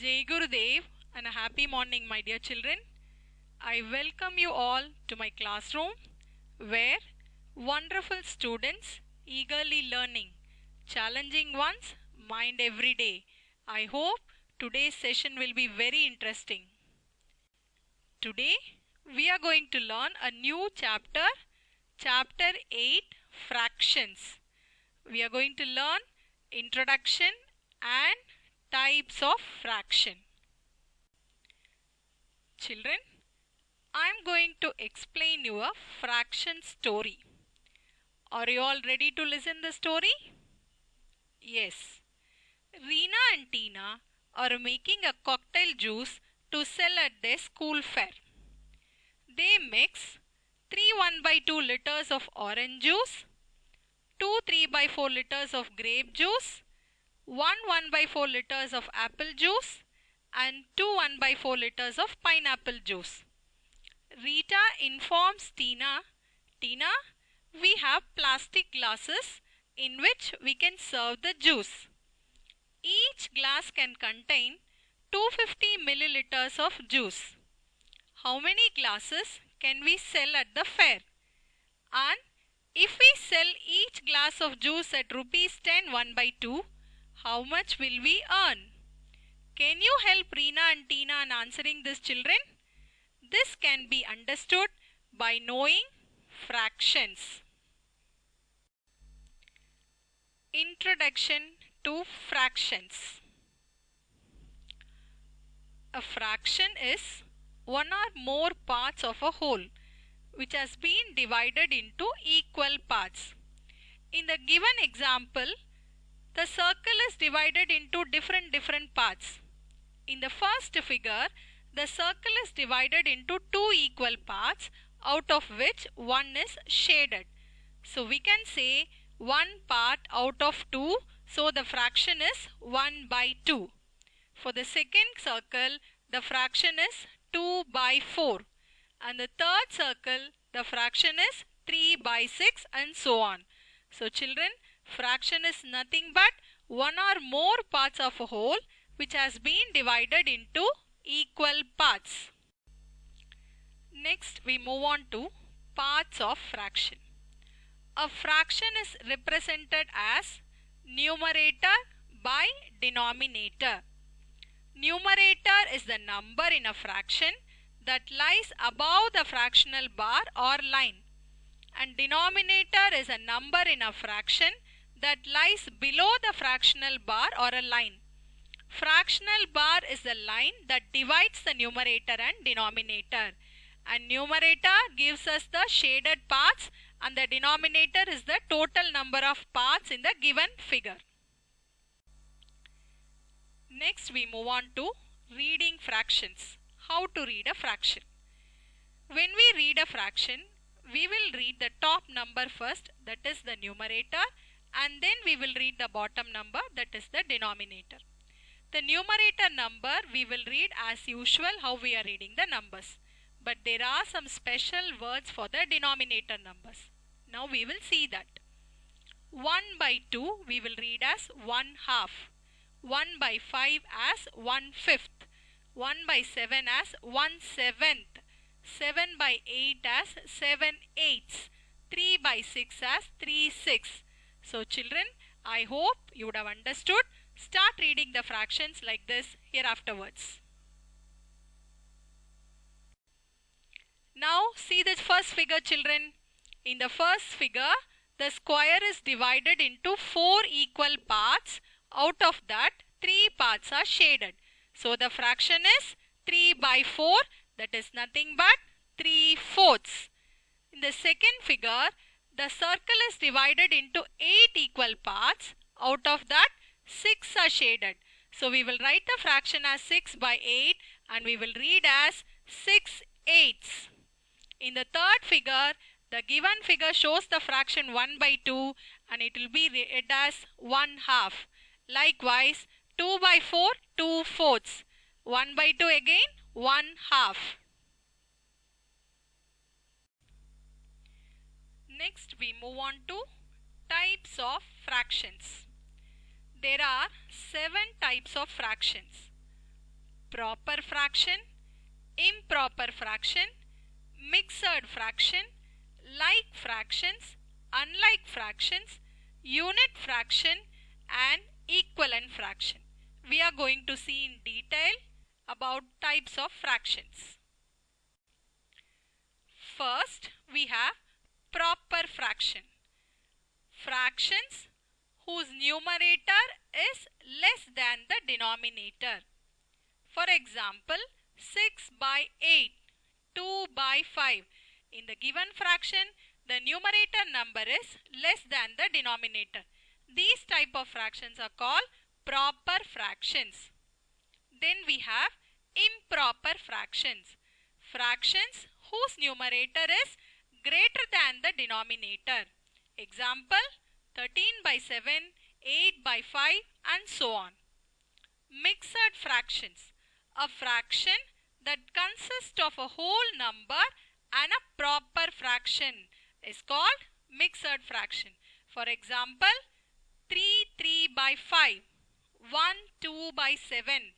Jai Gurudev and a happy morning, my dear children. I welcome you all to my classroom where wonderful students eagerly learning, challenging ones mind every day. I hope today's session will be very interesting. Today we are going to learn a new chapter, chapter 8, fractions. We are going to learn introduction and types of fraction. Children, I am going to explain you a fraction story. Are you all ready to listen the story? Yes. Reena and Tina are making a cocktail juice to sell at their school fair. They mix 3 1/2 liters of orange juice, 2 3/4 liters of grape juice, 1 1/4 liters of apple juice and 2 1/4 liters of pineapple juice. Rita informs Tina, we have plastic glasses in which we can serve the juice. Each glass can contain 250 milliliters of juice. How many glasses can we sell at the fair? And if we sell each glass of juice at rupees 10 1/2, how much will we earn? Can you help Reena and Tina in answering this, children? This can be understood by knowing fractions. Introduction to fractions. A fraction is one or more parts of a whole which has been divided into equal parts. In the given example, the circle is divided into different parts. In the first figure, the circle is divided into 2 equal parts, out of which one is shaded. So we can say 1 part out of 2, so the fraction is 1/2. For the second circle, the fraction is 2/4. And the third circle, the fraction is 3/6 and so on. So children, fraction is nothing but one or more parts of a whole which has been divided into equal parts. Next we move on to parts of fraction. A fraction is represented as numerator by denominator. Numerator is the number in a fraction that lies above the fractional bar or line, and denominator is a number in a fraction that lies below the fractional bar or a line. Fractional bar is the line that divides the numerator and denominator, and numerator gives us the shaded parts and the denominator is the total number of parts in the given figure. Next we move on to reading fractions. How to read a fraction. When we read a fraction, we will read the top number first, that is the numerator, and then we will read the bottom number, that is the denominator. The numerator number we will read as usual how we are reading the numbers. But there are some special words for the denominator numbers. Now we will see that. 1/2 we will read as 1/2. 1/5 as 1/5. 1/7 as 1/7. 7/8 as 7/8. 3/6 as 3/6. So children, I hope you would have understood. Start reading the fractions like this here afterwards. Now see the first figure, children. In the first figure, the square is divided into 4 equal parts. Out of that, 3 parts are shaded. So the fraction is 3/4, that is nothing but 3/4. In the second figure, the circle is divided into 8 equal parts. Out of that, 6 are shaded. So we will write the fraction as 6/8 and we will read as 6/8. In the third figure, the given figure shows the fraction 1/2 and it will be read as 1/2. Likewise, 2/4, 2/4. 1/2 again, 1/2. Next we move on to types of fractions. There are 7 types of fractions. proper fraction, improper fraction, mixed fraction, like fractions, unlike fractions, unit fraction and equivalent fraction. We are going to see in detail about types of fractions. First, we have proper fraction. Fractions whose numerator is less than the denominator. For example, 6 by 8, 2 by 5. In the given fraction, the numerator number is less than the denominator. These type of fractions are called proper fractions. Then we have improper fractions. Fractions whose numerator is greater than the denominator. Example, 13 by 7, 8 by 5 and so on. Mixed fractions. A fraction that consists of a whole number and a proper fraction is called mixed fraction. For example, 3 by 5, 2 by 7.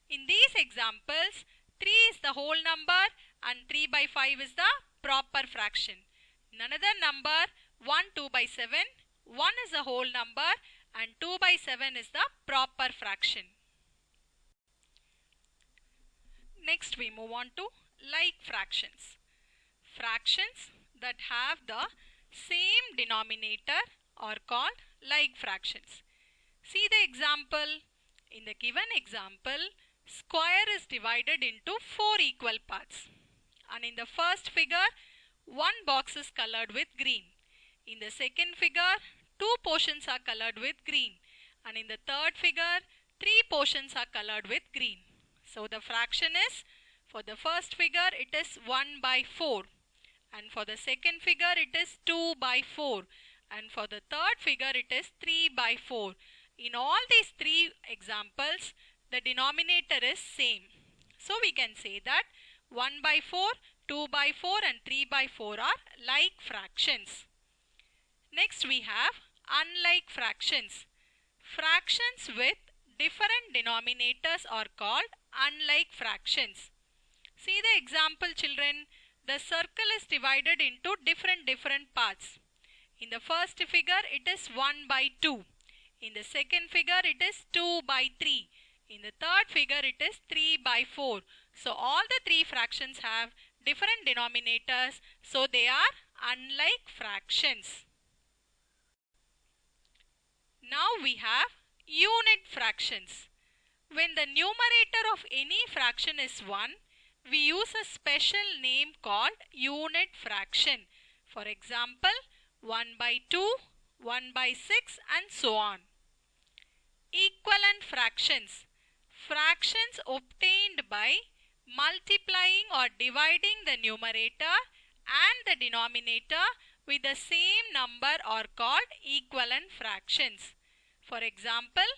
In these examples, 3 is the whole number and 3 by 5 is the proper fraction. In another number, 2 by 7, 1 is the whole number and 2 by 7 is the proper fraction. Next we move on to like fractions. Fractions that have the same denominator are called like fractions. See the example. In the given example, square is divided into 4 equal parts. And in the first figure, one box is colored with green. In the second figure, 2 portions are colored with green. And in the third figure, 3 portions are colored with green. So the fraction is, for the first figure it is 1 by 4. And for the second figure it is 2 by 4. And for the third figure it is 3 by 4. In all these 3 examples, the denominator is same. So we can say that 1 by 4, 2 by 4 and 3 by 4 are like fractions. Next we have unlike fractions. Fractions with different denominators are called unlike fractions. See the example, children. The circle is divided into different parts. In the first figure it is 1 by 2. In the second figure it is 2 by 3. In the third figure it is 3 by 4. So all the 3 fractions have different denominators, so they are unlike fractions. Now we have unit fractions. When the numerator of any fraction is 1, we use a special name called unit fraction. For example, 1 by 2, 1 by 6 and so on. Equivalent fractions. Fractions obtained by multiplying or dividing the numerator and the denominator with the same number are called equivalent fractions. For example,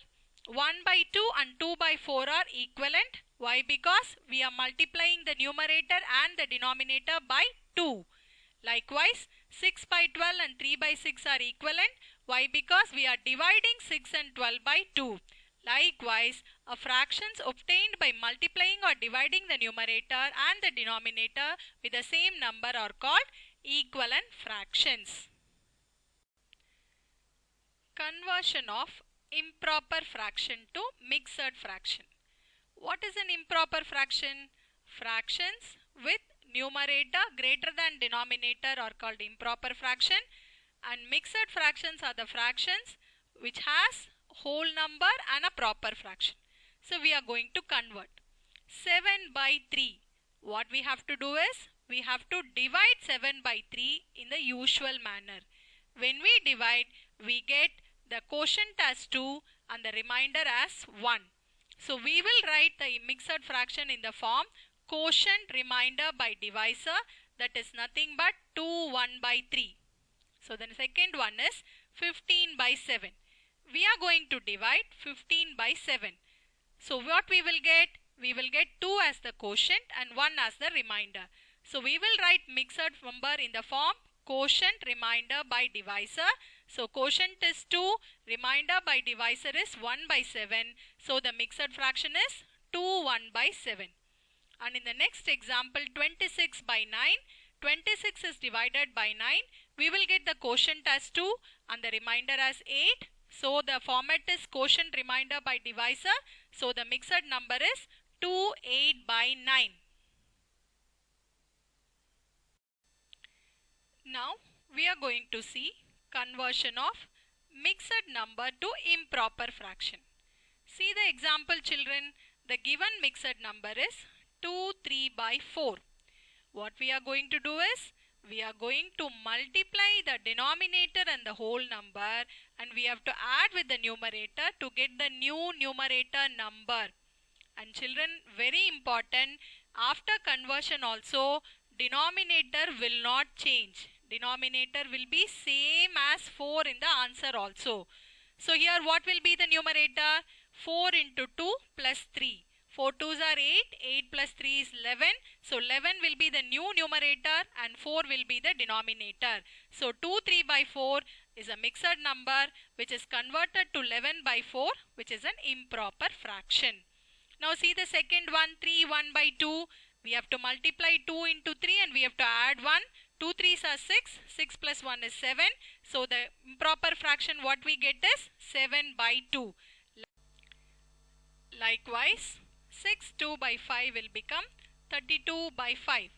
1 by 2 and 2 by 4 are equivalent. Why? Because we are multiplying the numerator and the denominator by 2. Likewise, 6 by 12 and 3 by 6 are equivalent. Why? Because we are dividing 6 and 12 by 2. Likewise, fractions obtained by multiplying or dividing the numerator and the denominator with the same number are called equivalent fractions. Conversion of improper fraction to mixed fraction. What is an improper fraction? Fractions with numerator greater than denominator are called improper fraction, and mixed fractions are the fractions which has whole number and a proper fraction. So we are going to convert 7 by 3. What we have to do is we have to divide 7 by 3 in the usual manner. When we divide, we get the quotient as 2 and the remainder as 1. So we will write the mixed fraction in the form quotient remainder by divisor, that is nothing but 2 1 by 3. So the second one is 15 by 7. We are going to divide 15 by 7. So what we will get? We will get 2 as the quotient and 1 as the remainder. So we will write mixed number in the form quotient remainder by divisor. So quotient is 2, remainder by divisor is 1 by 7. So the mixed fraction is 2 1 by 7. And in the next example 26 by 9, 26 is divided by 9. We will get the quotient as 2 and the remainder as 8. So the format is quotient remainder by divisor. So the mixed number is 2 8 by 9. Now we are going to see conversion of mixed number to improper fraction. See the example, children. The given mixed number is 2 3 by 4. What we are going to do is, we are going to multiply the denominator and the whole number, and we have to add with the numerator to get the new numerator number. And children, very important, after conversion also, denominator will not change. Denominator will be same as 4 in the answer also. So here what will be the numerator? 4 into 2 plus 3. 4 2s are 8, 8 plus 3 is 11. So 11 will be the new numerator and 4 will be the denominator. So 2 3 by 4 is a mixed number which is converted to 11 by 4, which is an improper fraction. Now see the second one, 3 1 by 2. We have to multiply 2 into 3 and we have to add 1. 2 3s are 6. 6 plus 1 is 7. So the improper fraction what we get is 7 by 2. Likewise, 6 2 by 5 will become 32 by 5.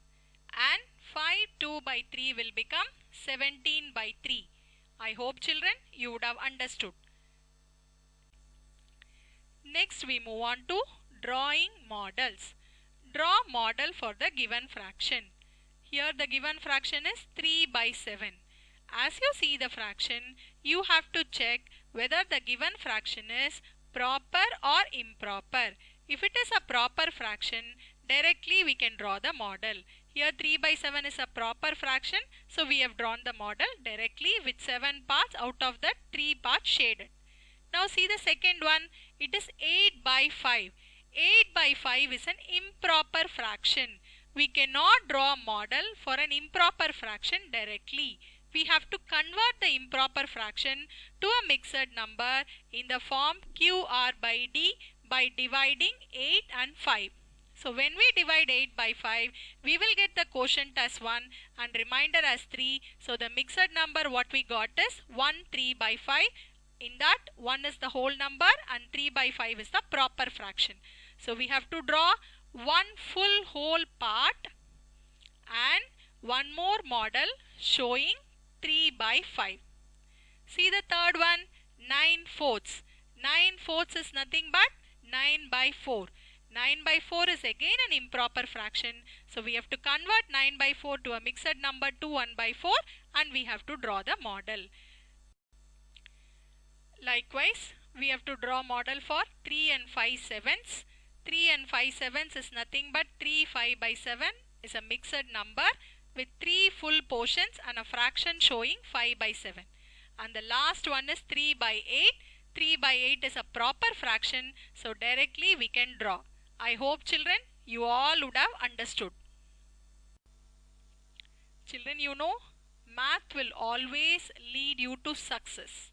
And 5 2 by 3 will become 17 by 3. I hope, children, you would have understood. Next we move on to drawing models. Draw model for the given fraction. Here the given fraction is 3 by 7. As you see the fraction, you have to check whether the given fraction is proper or improper. If it is a proper fraction, directly we can draw the model. Here 3 by 7 is a proper fraction, so we have drawn the model directly with 7 parts out of the 3 parts shaded. Now see the second one, it is 8 by 5. 8 by 5 is an improper fraction. We cannot draw a model for an improper fraction directly. We have to convert the improper fraction to a mixed number in the form QR by D by dividing 8 and 5. So when we divide 8 by 5, we will get the quotient as 1 and remainder as 3. So the mixed number what we got is 1 3 by 5. In that 1 is the whole number and 3 by 5 is the proper fraction. So we have to draw one full whole part and one more model showing 3 by 5. See the third one, 9 fourths. 9 fourths is nothing but 9 by 4. 9 by 4 is again an improper fraction. So we have to convert 9 by 4 to a mixed number to 1 by 4 and we have to draw the model. Likewise, we have to draw model for 3 and 5 sevenths. 3 and 5 sevenths is nothing but 3 5 by 7 is a mixed number with 3 full portions and a fraction showing 5 by 7. And the last one is 3 by 8. 3 by 8 is a proper fraction, so directly we can draw. I hope, children, you all would have understood. Children, you know, math will always lead you to success.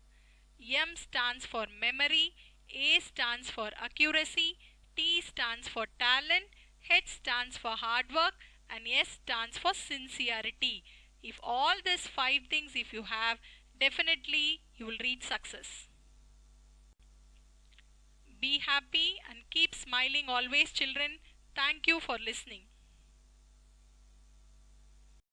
M stands for memory, A stands for accuracy, T stands for talent, H stands for hard work, and S stands for sincerity. If all these 5 things if you have, definitely you will reach success. Be happy and keep smiling always, children. Thank you for listening.